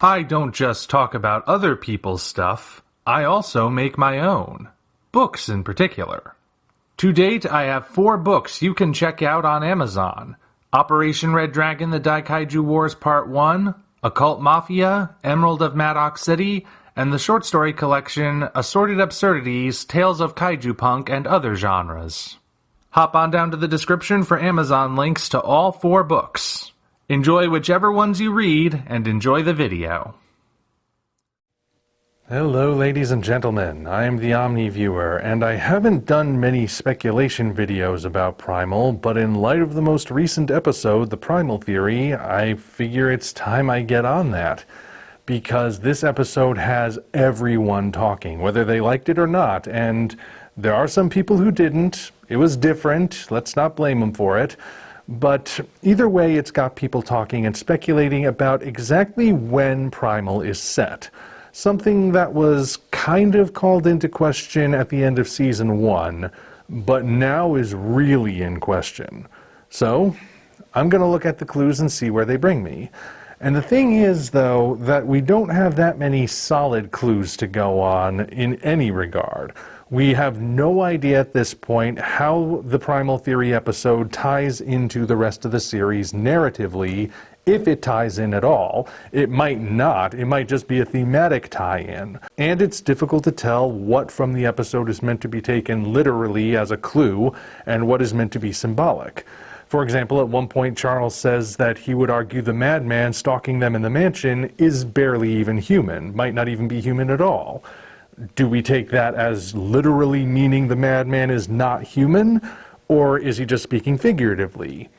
I don't just talk about other people's stuff, I also make my own. Books in particular. To date, I have 4 books you can check out on Amazon. Operation Red Dragon: The Daikaiju Wars Part 1, Occult Mafia, Emerald of Maddox City, and the short story collection Assorted Absurdities, Tales of Kaiju Punk and Other Genres. Hop on down to the description for Amazon links to all 4 books. Enjoy whichever ones you read, and enjoy the video. Hello ladies and gentlemen, I am the Omni viewer, and I haven't done many speculation videos about Primal, but in light of the most recent episode, the Primal Theory, I figure it's time I get on that. Because this episode has everyone talking, whether they liked it or not, and there are some people who didn't. It was different, let's not blame them for it. But either way, it's got people talking and speculating about exactly when Primal is set. Something that was kind of called into question at the end of Season 1, but now is really in question. So, I'm going to look at the clues and see where they bring me. And the thing is, though, that we don't have that many solid clues to go on in any regard. We have no idea at this point how the Primal Theory episode ties into the rest of the series narratively, if it ties in at all. It might not, it might just be a thematic tie-in. And it's difficult to tell what from the episode is meant to be taken literally as a clue and what is meant to be symbolic. For example, at one point Charles says that he would argue the madman stalking them in the mansion is barely even human, might not even be human at all. Do we take that as literally meaning the madman is not human, or is he just speaking figuratively?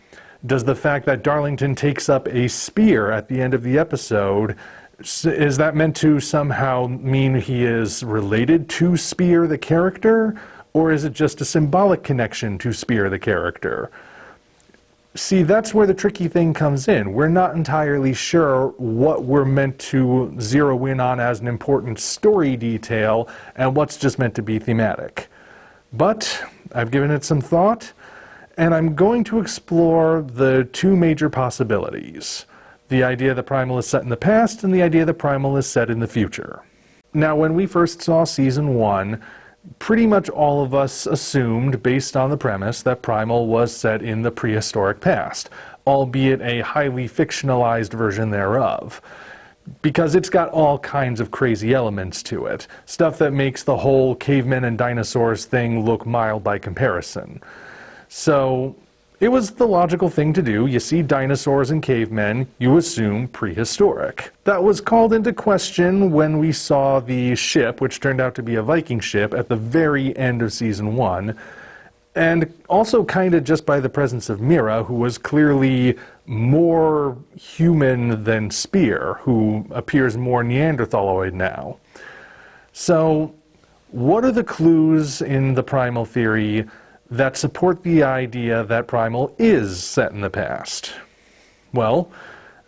Does the fact that Darlington takes up a spear at the end of the episode, is that meant to somehow mean he is related to Spear the character, or is it just a symbolic connection to Spear the character? See, that's where the tricky thing comes in. We're not entirely sure what we're meant to zero in on as an important story detail and what's just meant to be thematic. But I've given it some thought, and I'm going to explore the 2 major possibilities. The idea that Primal is set in the past and the idea that Primal is set in the future. Now, when we first saw Season 1, pretty much all of us assumed, based on the premise, that Primal was set in the prehistoric past, albeit a highly fictionalized version thereof. Because it's got all kinds of crazy elements to it. Stuff that makes the whole cavemen and dinosaurs thing look mild by comparison. So, it was the logical thing to do. You see dinosaurs and cavemen, you assume prehistoric. That was called into question when we saw the ship, which turned out to be a Viking ship, at the very end of Season 1. And also kind of just by the presence of Mira, who was clearly more human than Spear, who appears more Neanderthaloid now. So, what are the clues in the Primal Theory that support the idea that Primal is set in the past? Well,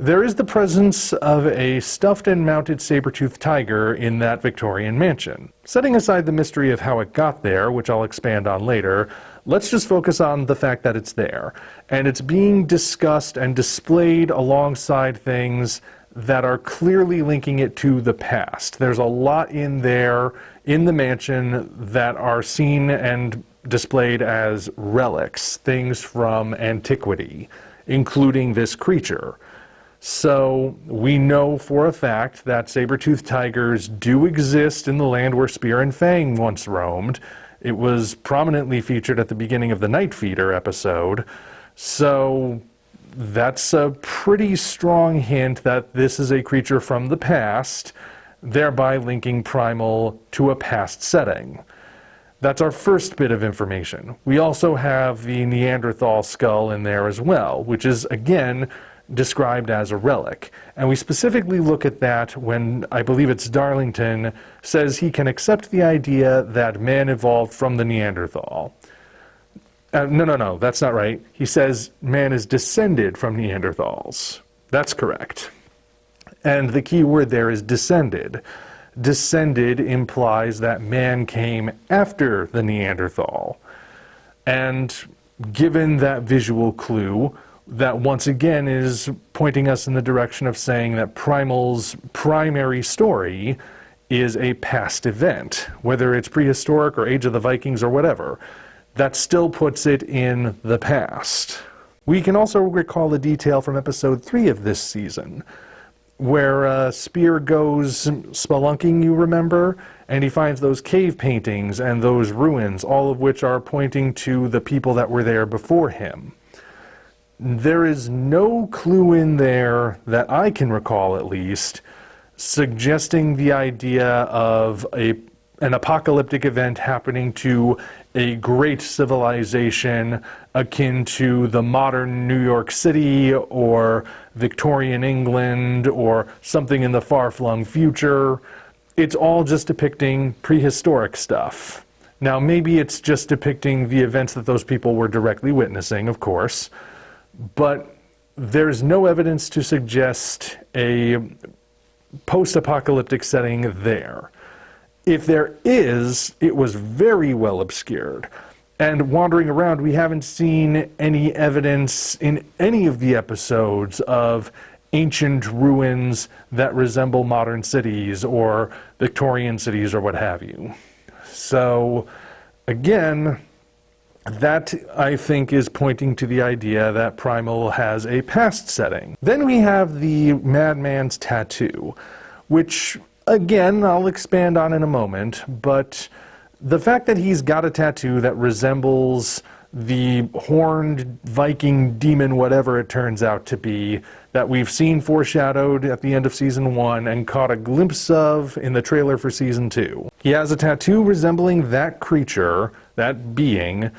there is the presence of a stuffed and mounted saber-toothed tiger in that Victorian mansion. Setting aside the mystery of how it got there, which I'll expand on later, let's just focus on the fact that it's there. And it's being discussed and displayed alongside things that are clearly linking it to the past. There's a lot in there, in the mansion, that are seen and displayed as relics, things from antiquity, including this creature. So we know for a fact that saber-toothed tigers do exist in the land where Spear and Fang once roamed. It was prominently featured at the beginning of the Night Feeder episode, so that's a pretty strong hint that this is a creature from the past, thereby linking Primal to a past setting. That's our first bit of information. We also have the Neanderthal skull in there as well, which is, again, described as a relic. And we specifically look at that when, I believe it's Darlington, says he can accept the idea that man evolved from the Neanderthal. No, that's not right. He says man is descended from Neanderthals. That's correct. And the key word there is descended. Descended implies that man came after the Neanderthal. And given that visual clue, that once again is pointing us in the direction of saying that Primal's primary story is a past event, whether it's prehistoric or Age of the Vikings or whatever. That still puts it in the past. We can also recall a detail from episode 3 of this season, where Spear goes spelunking, you remember? And he finds those cave paintings and those ruins, all of which are pointing to the people that were there before him. There is no clue in there, that I can recall at least, suggesting the idea of an apocalyptic event happening to a great civilization akin to the modern New York City or Victorian England or something in the far-flung future. It's all just depicting prehistoric stuff. Now, maybe it's just depicting the events that those people were directly witnessing, of course, but there's no evidence to suggest a post-apocalyptic setting there. If there is, it was very well obscured. And wandering around, we haven't seen any evidence in any of the episodes of ancient ruins that resemble modern cities or Victorian cities or what have you. So, again, that, I think, is pointing to the idea that Primal has a past setting. Then we have the Madman's tattoo, which, again, I'll expand on in a moment, but the fact that he's got a tattoo that resembles the horned Viking demon, whatever it turns out to be, that we've seen foreshadowed at the end of Season 1 and caught a glimpse of in the trailer for Season 2. He has a tattoo resembling that creature, that being,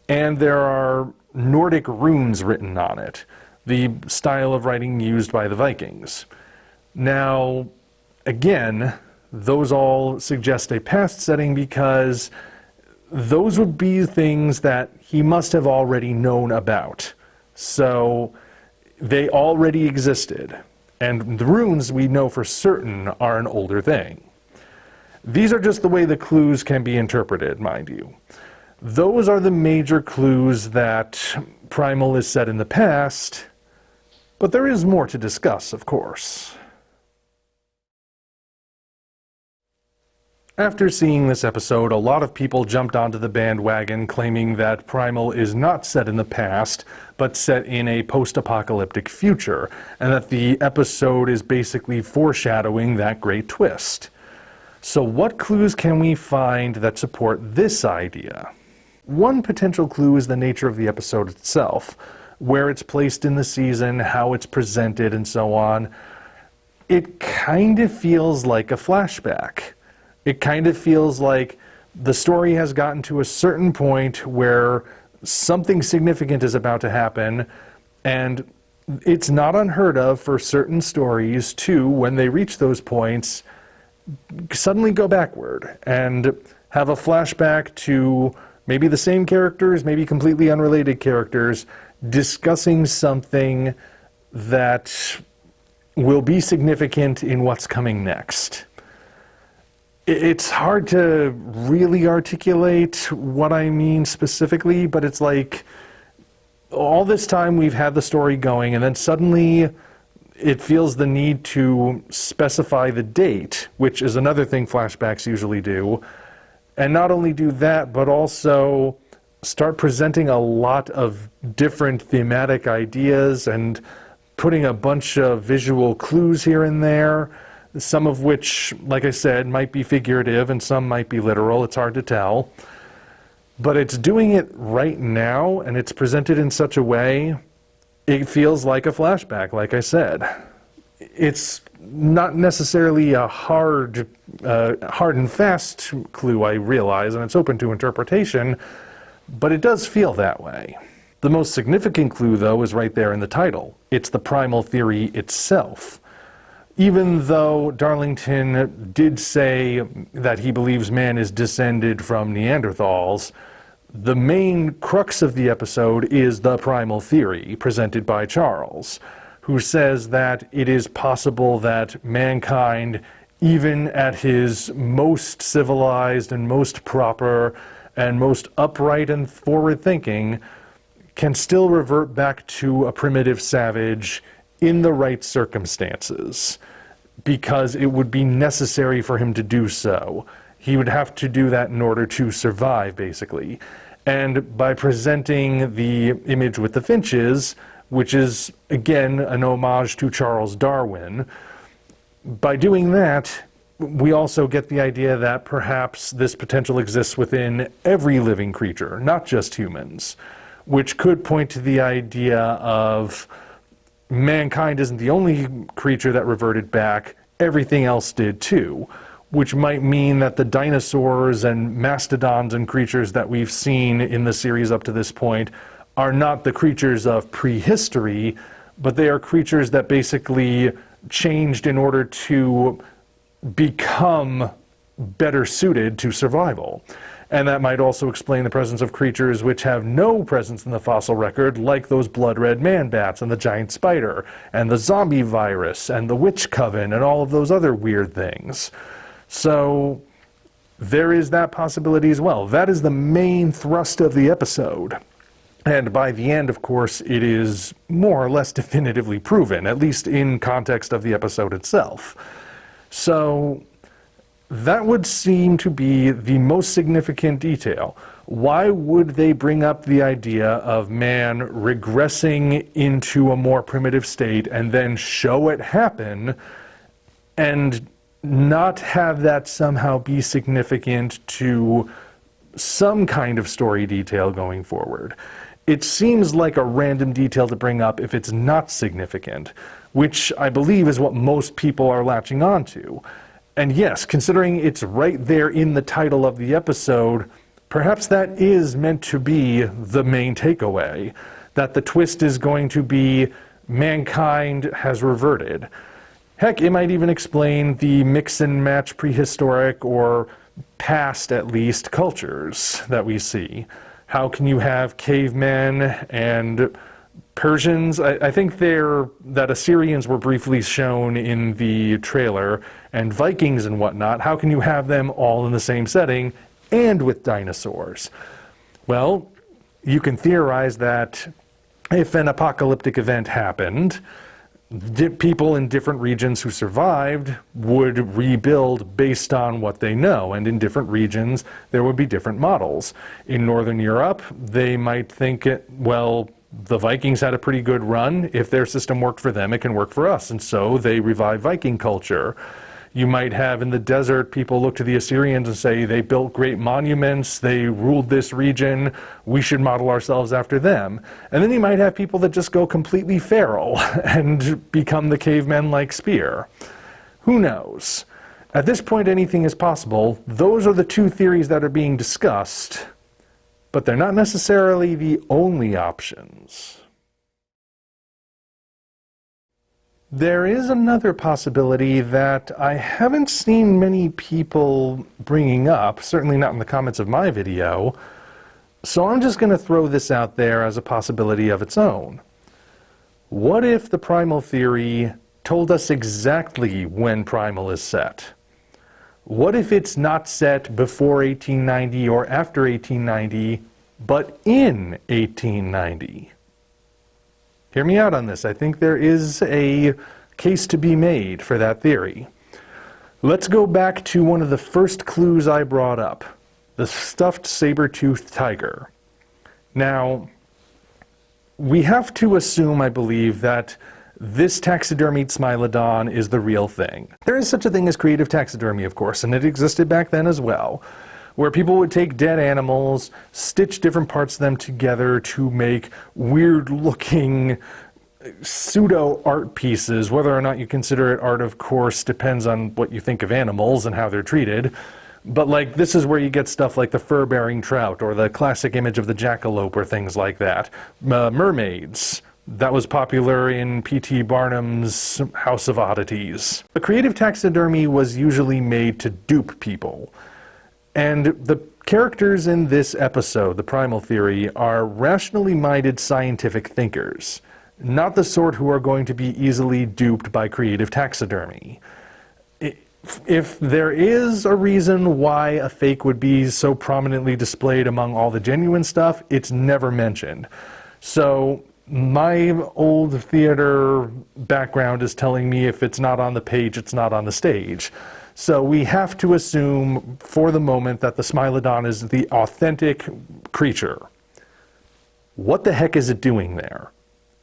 and there are Nordic runes written on it, the style of writing used by the Vikings. Now, again, those all suggest a past setting because those would be things that he must have already known about. So they already existed. And the runes, we know for certain, are an older thing. These are just the way the clues can be interpreted, mind you. Those are the major clues that Primal is set in the past, but there is more to discuss, of course. After seeing this episode, a lot of people jumped onto the bandwagon claiming that Primal is not set in the past, but set in a post-apocalyptic future, and that the episode is basically foreshadowing that great twist. So what clues can we find that support this idea? One potential clue is the nature of the episode itself, where it's placed in the season, how it's presented, and so on. It kind of feels like a flashback. It kind of feels like the story has gotten to a certain point where something significant is about to happen, and it's not unheard of for certain stories to, when they reach those points, suddenly go backward and have a flashback to maybe the same characters, maybe completely unrelated characters, discussing something that will be significant in what's coming next. It's hard to really articulate what I mean specifically, but it's like all this time we've had the story going, and then suddenly it feels the need to specify the date, which is another thing flashbacks usually do. And not only do that, but also start presenting a lot of different thematic ideas and putting a bunch of visual clues here and there. Some of which, like I said, might be figurative and some might be literal. It's hard to tell. But it's doing it right now, and it's presented in such a way, it feels like a flashback, like I said. It's not necessarily a hard and fast clue, I realize, and it's open to interpretation, but it does feel that way. The most significant clue, though, is right there in the title. It's the primal theory itself. Even though Darlington did say that he believes man is descended from Neanderthals, the main crux of the episode is the primal theory presented by Charles, who says that it is possible that mankind, even at his most civilized and most proper and most upright and forward-thinking, can still revert back to a primitive savage in the right circumstances, because it would be necessary for him to do so. He would have to do that in order to survive, basically. And by presenting the image with the finches, which is, again, an homage to Charles Darwin, by doing that, we also get the idea that perhaps this potential exists within every living creature, not just humans, which could point to the idea of mankind isn't the only creature that reverted back, everything else did too, which might mean that the dinosaurs and mastodons and creatures that we've seen in the series up to this point are not the creatures of prehistory, but they are creatures that basically changed in order to become better suited to survival. And that might also explain the presence of creatures which have no presence in the fossil record, like those blood-red man-bats and the giant spider, and the zombie virus, and the witch coven, and all of those other weird things. So there is that possibility as well. That is the main thrust of the episode. And by the end, of course, it is more or less definitively proven, at least in context of the episode itself. So that would seem to be the most significant detail. Why would they bring up the idea of man regressing into a more primitive state and then show it happen and not have that somehow be significant to some kind of story detail going forward? It seems like a random detail to bring up if it's not significant, which I believe is what most people are latching onto. And yes, considering it's right there in the title of the episode, perhaps that is meant to be the main takeaway, that the twist is going to be mankind has reverted. Heck, it might even explain the mix and match prehistoric or past, at least, cultures that we see. How can you have cavemen and Persians? I think that Assyrians were briefly shown in the trailer, and Vikings and whatnot. How can you have them all in the same setting and with dinosaurs? Well, you can theorize that if an apocalyptic event happened, people in different regions who survived would rebuild based on what they know, and in different regions there would be different models. In Northern Europe, they might think, well, the Vikings had a pretty good run. If their system worked for them, it can work for us, and so they revive Viking culture. You might have in the desert people look to the Assyrians and say they built great monuments, they ruled this region, we should model ourselves after them. And then you might have people that just go completely feral and become the cavemen like Spear. Who knows? At this point, anything is possible. Those are the two theories that are being discussed, but they're not necessarily the only options. There is another possibility that I haven't seen many people bringing up, certainly not in the comments of my video, so I'm just going to throw this out there as a possibility of its own. What if the Primal theory told us exactly when Primal is set? What if it's not set before 1890 or after 1890, but in 1890? Hear me out on this. I think there is a case to be made for that theory. Let's go back to one of the first clues I brought up, the stuffed saber-toothed tiger. Now, we have to assume, I believe, that this taxidermied Smilodon is the real thing. There is such a thing as creative taxidermy, of course, and it existed back then as well, where people would take dead animals, stitch different parts of them together to make weird-looking pseudo-art pieces. Whether or not you consider it art, of course, depends on what you think of animals and how they're treated. But like, this is where you get stuff like the fur-bearing trout, or the classic image of the jackalope, or things like that. Mermaids. That was popular in P.T. Barnum's House of Oddities. The creative taxidermy was usually made to dupe people. And the characters in this episode, the Primal theory, are rationally minded scientific thinkers, not the sort who are going to be easily duped by creative taxidermy. If there is a reason why a fake would be so prominently displayed among all the genuine stuff, it's never mentioned. So my old theater background is telling me if it's not on the page, it's not on the stage. So we have to assume for the moment that the Smilodon is the authentic creature. What the heck is it doing there?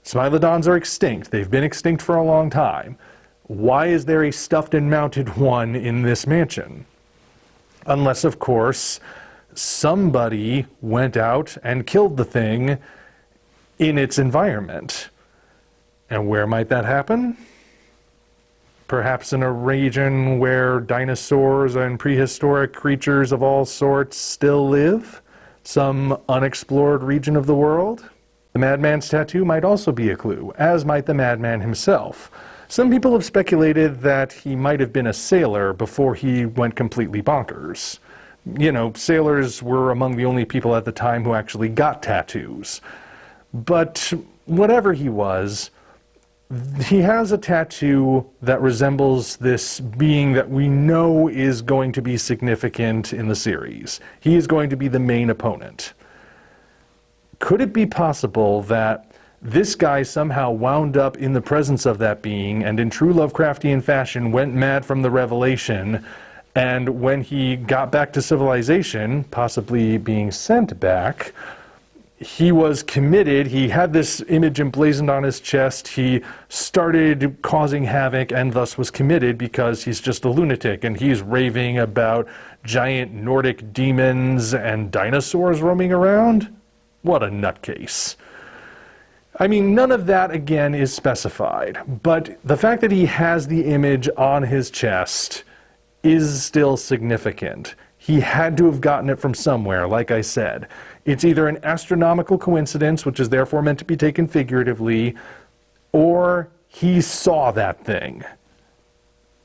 Smilodons are extinct. They've been extinct for a long time. Why is there a stuffed and mounted one in this mansion? Unless, of course, somebody went out and killed the thing in its environment. And where might that happen? Perhaps in a region where dinosaurs and prehistoric creatures of all sorts still live? Some unexplored region of the world? The madman's tattoo might also be a clue, as might the madman himself. Some people have speculated that he might have been a sailor before he went completely bonkers. You know, sailors were among the only people at the time who actually got tattoos. But whatever he was, he has a tattoo that resembles this being that we know is going to be significant in the series. He is going to be the main opponent. Could it be possible that this guy somehow wound up in the presence of that being and in true Lovecraftian fashion went mad from the revelation, and when he got back to civilization, possibly being sent back, he was committed, he had this image emblazoned on his chest, he started causing havoc and thus was committed because he's just a lunatic and he's raving about giant Nordic demons and dinosaurs roaming around? What a nutcase. I mean, none of that, again, is specified, but the fact that he has the image on his chest is still significant. He had to have gotten it from somewhere, like I said. It's either an astronomical coincidence, which is therefore meant to be taken figuratively, or he saw that thing.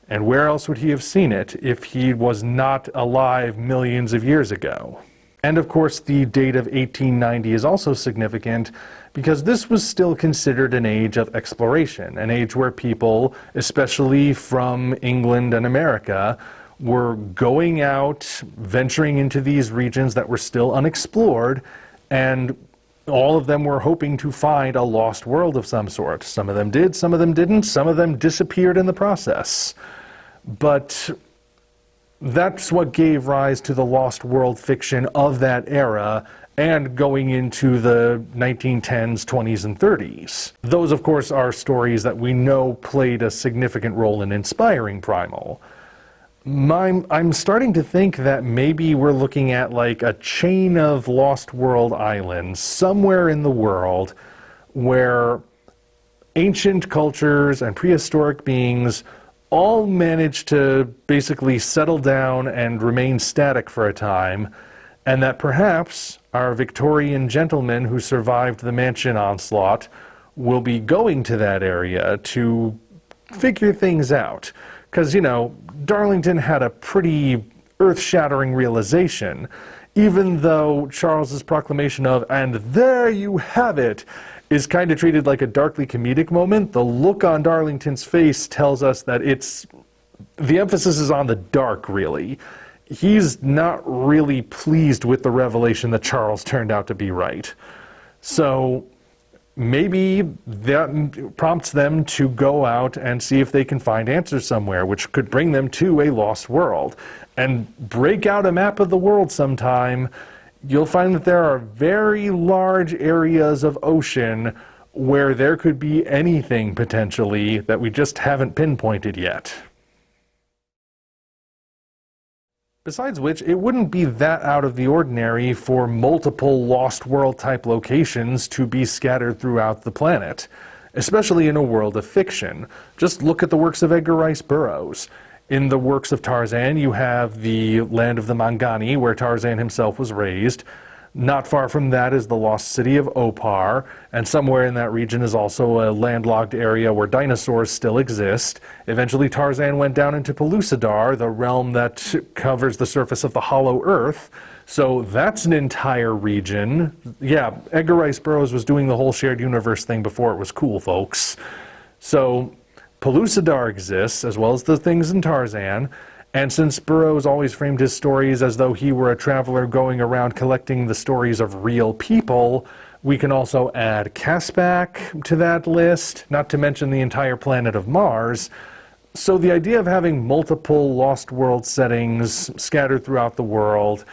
And where else would he have seen it if he was not alive millions of years ago? And of course, the date of 1890 is also significant because this was still considered an age of exploration, an age where people, especially from England and America, were going out, venturing into these regions that were still unexplored, and all of them were hoping to find a lost world of some sort. Some of them did, some of them didn't, some of them disappeared in the process. But that's what gave rise to the lost world fiction of that era and going into the 1910s, 20s, and 30s. Those, of course, are stories that we know played a significant role in inspiring Primal. I'm starting to think that maybe we're looking at like a chain of lost world islands somewhere in the world where ancient cultures and prehistoric beings all managed to basically settle down and remain static for a time, and that perhaps our Victorian gentlemen who survived the mansion onslaught will be going to that area to figure things out. Because, you know, Darlington had a pretty earth-shattering realization, even though Charles's proclamation of, "and there you have it," is kind of treated like a darkly comedic moment. The look on Darlington's face tells us that the emphasis is on the dark, really. He's not really pleased with the revelation that Charles turned out to be right. So maybe that prompts them to go out and see if they can find answers somewhere, which could bring them to a lost world. And break out a map of the world sometime, you'll find that there are very large areas of ocean where there could be anything potentially that we just haven't pinpointed yet. Besides which, it wouldn't be that out of the ordinary for multiple Lost World type locations to be scattered throughout the planet, especially in a world of fiction. Just look at the works of Edgar Rice Burroughs. In the works of Tarzan, you have the land of the Mangani, where Tarzan himself was raised. Not far from that is the lost city of Opar, and somewhere in that region is also a landlocked area where dinosaurs still exist. Eventually Tarzan went down into Pellucidar, the realm that covers the surface of the Hollow Earth, so that's an entire region. Yeah, Edgar Rice Burroughs was doing the whole shared universe thing before it was cool, folks. So Pellucidar exists, as well as the things in Tarzan. And since Burroughs always framed his stories as though he were a traveler going around collecting the stories of real people, We can also add Caspak to that list, not to mention the entire planet of Mars. So the idea of having multiple Lost World settings scattered throughout the world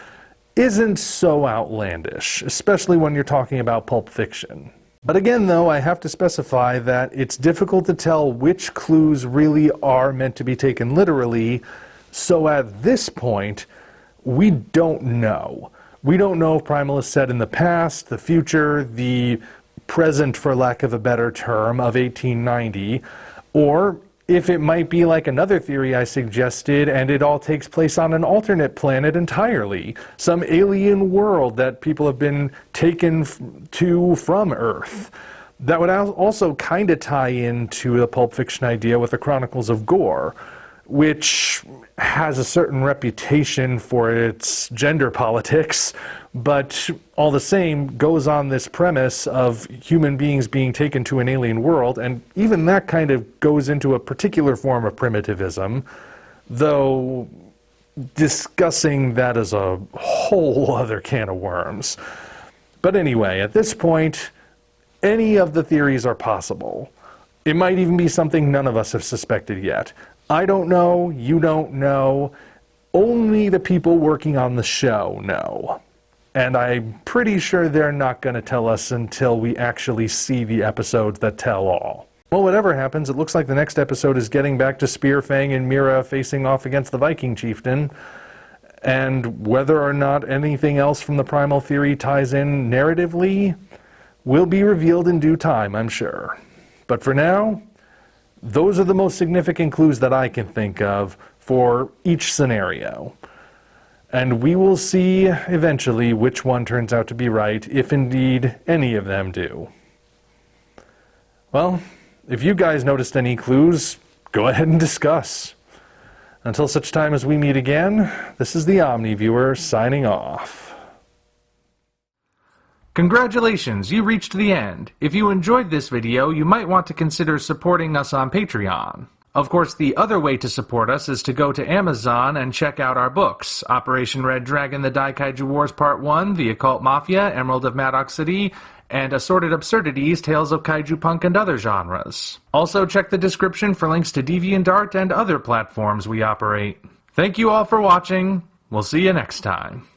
isn't so outlandish, especially when you're talking about Pulp Fiction. But again, though, I have to specify that it's difficult to tell which clues really are meant to be taken literally, so at this point, we don't know. We don't know if Primal is set in the past, the future, the present, for lack of a better term, of 1890, or if it might be like another theory I suggested and it all takes place on an alternate planet entirely, some alien world that people have been taken to from Earth. That would also kind of tie into the Pulp Fiction idea with the Chronicles of Gore, which has a certain reputation for its gender politics, but all the same goes on this premise of human beings being taken to an alien world, and even that kind of goes into a particular form of primitivism, though discussing that is a whole other can of worms. But anyway, at this point, any of the theories are possible. It might even be something none of us have suspected yet. I don't know, you don't know, only the people working on the show know. And I'm pretty sure they're not going to tell us until we actually see the episodes that tell all. Well, whatever happens, it looks like the next episode is getting back to Spearfang and Mira facing off against the Viking chieftain. And whether or not anything else from the Primal theory ties in narratively will be revealed in due time, I'm sure. But for now, those are the most significant clues that I can think of for each scenario. And we will see eventually which one turns out to be right, if indeed any of them do. Well, if you guys noticed any clues, go ahead and discuss. Until such time as we meet again, this is the Omni Viewer signing off. Congratulations, you reached the end. If you enjoyed this video, you might want to consider supporting us on Patreon. Of course, the other way to support us is to go to Amazon and check out our books: Operation Red Dragon, The Daikaiju Wars Part 1, The Occult Mafia, Emerald of Maddox City, and Assorted Absurdities, Tales of Kaiju Punk and Other Genres. Also check the description for links to DeviantArt and other platforms we operate. Thank you all for watching. We'll see you next time.